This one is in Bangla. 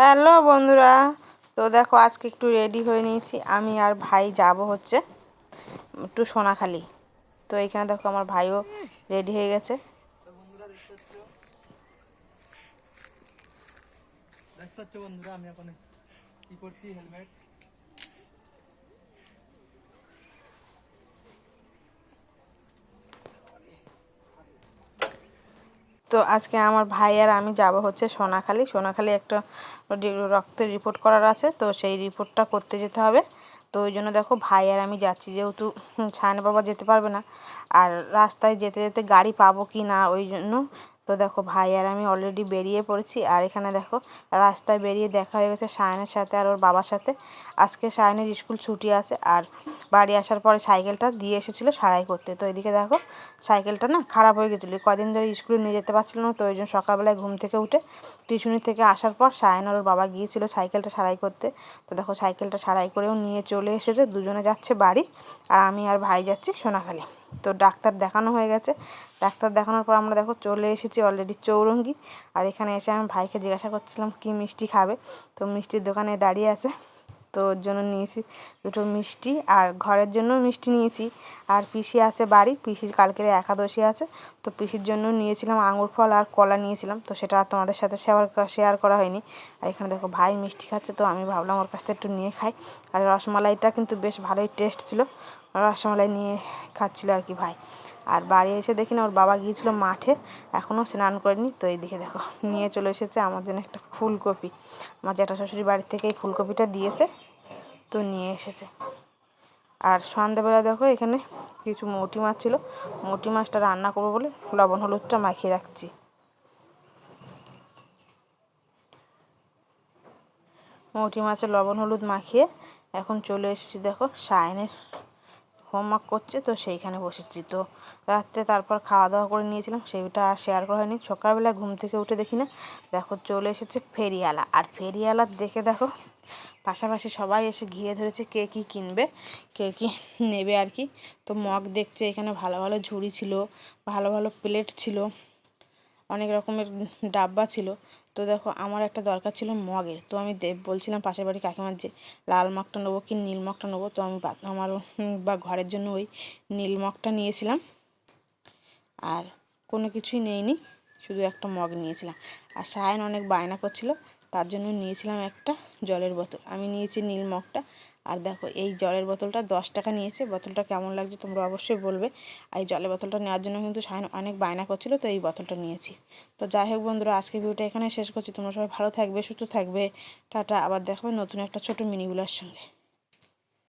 হ্যালো বন্ধুরা, তো দেখো আজকে একটু রেডি হয়ে নিয়েছি। আমি আর ভাই যাব হচ্ছে একটু সোনাখালি। তো এইখানে দেখো আমার ভাইও রেডি হয়ে গেছে। বন্ধুরা আমি এখন কি করছি, হেলমেট তো আজকে আমার ভাই আর আমি যাব হচ্ছে সোনাখালি একটা রক্তের রিপোর্ট করার আছে, তো সেই রিপোর্টটা করতে যেতে হবে। তো ওই জন্য দেখো ভাই আর আমি যাচ্ছি, যেহেতু ছায়ান বাবা যেতে পারবে না, আর রাস্তায় যেতে যেতে গাড়ি পাবো কি না ওই জন্য। তো দেখো ভাই আর আমি অলরেডি বেরিয়ে পড়েছি। আর এখানে দেখো রাস্তায় বেরিয়ে দেখা হয়ে গেছে সায়নের সাথে আর ওর বাবার সাথে। আজকে সায়নের স্কুল ছুটি আছে, আর বাড়ি আসার পরে সাইকেলটা দিয়ে এসেছিলো সারাই করতে। তো এদিকে দেখো সাইকেলটা না খারাপ হয়ে গেছিলো, কদিন ধরে স্কুলে নিয়ে যেতে পারছিল না। তো ওই জন্য সকালবেলায় ঘুম থেকে উঠে টিউশনি থেকে আসার পর সায়ন আর ওর বাবা গিয়েছিলো সাইকেলটা সারাই করতে। তো দেখো সাইকেলটা সারাই করেও নিয়ে চলে এসেছে, দুজনে যাচ্ছে বাড়ি, আর আমি আর ভাই যাচ্ছি সোনাখালি। তো ডাক্তার দেখানো হয়ে গেছে, ডাক্তার দেখানোর পর আমরা দেখো চলে এসেছি অলরেডি চৌরঙ্গি। আর এখানে এসে আমি ভাইকে জিজ্ঞাসা করছিলাম কি মিষ্টি খাবে, তো মিষ্টির দোকানে দাঁড়িয়ে আছে। তো ওর জন্য নিয়েছি দুটো মিষ্টি, আর ঘরের জন্য মিষ্টি নিয়েছি। আর পিসি আছে বাড়ি, পিসির কালকের একাদশী আছে, তো পিসির জন্য নিয়েছিলাম আঙুর ফল আর কলা নিয়েছিলাম। তো সেটা তোমাদের সাথে শেয়ার করা হয়নি। আর এখানে দেখো ভাই মিষ্টি খাচ্ছে, তো আমি ভাবলাম ওর কাছ থেকে একটু নিয়ে খাই। আর রসমালাইটা কিন্তু বেশ ভালোই টেস্ট ছিল, রসমালাই নিয়ে খাচ্ছিল আর কি ভাই। আর বাড়ি এসে দেখি না ওর বাবা গিয়েছিলো মাঠে, এখনও স্নান করেনি। তো এইদিকে দেখো নিয়ে চলে এসেছে আমার জন্য একটা ফুলকপি, আমার জ্যাঠা শ্বশুরি বাড়ির থেকে এই ফুলকপিটা দিয়েছে, তো নিয়ে এসেছে। আর সন্ধ্যাবেলা দেখো এখানে কিছু মৌটি মাছ ছিল, মৌটি মাছটা রান্না করবো বলে লবণ হলুদটা মাখিয়ে রাখছি। মৌটি মাছের লবণ হলুদ মাখিয়ে এখন চলে এসেছি দেখো সায়নের হোমওয়ার্ক করছে, তো সেইখানে বসেছি। তো রাত্রে তারপর খাওয়া দাওয়া করে নিয়েছিলাম, সেইটা আর শেয়ার করা হয়নি। সকালবেলা ঘুম থেকে উঠে দেখি না দেখো চলে এসেছে ফেরিওয়ালা। আর ফেরিওয়ালার দেখে দেখো পাশাপাশি সবাই এসে ঘিরে ধরেছে কে কী কিনবে, কে কী নেবে আর কি। তো মগ দেখছে, এখানে ভালো ভালো ঝুড়ি ছিল, ভালো ভালো প্লেট ছিল, অনেক রকমের ডাব্বা ছিল। তো দেখো আমার একটা দরকার ছিল মগের, তো আমি বলছিলাম পাশের বাড়ি কাকিমার যে লাল মগটা নেবো কি নীল মগটা নেবো। তো আমি আমার বা ঘরের জন্য ওই নীল মগটা নিয়েছিলাম, আর কোনো কিছুই নেইনি, শুধু একটা মগ নিয়েছিলাম। আর সায়ন অনেক বায়না করছিল, তার জন্য নিয়েছিলাম একটা জলের বোতল। আমি নিয়েছি নীল মগটা। আর দেখো এই জলের বোতলটা 10 টাকা নিয়েছে, বোতলটা কেমন লাগছে তোমরা অবশ্যই বলবে। আর এই জলের বোতলটা নেওয়ার জন্য কিন্তু সায়ন অনেক বায়না করছিল, তো এই বোতলটা নিয়েছি। তো যাই হোক বন্ধুরা, আজকে ভিডিওটা এখানে শেষ করছি। তোমরা সবাই ভালো থাকবে, সুস্থ থাকবে, টাটা। আবার দেখাবে নতুন একটা ছোটো মিনি ব্লগের সঙ্গে।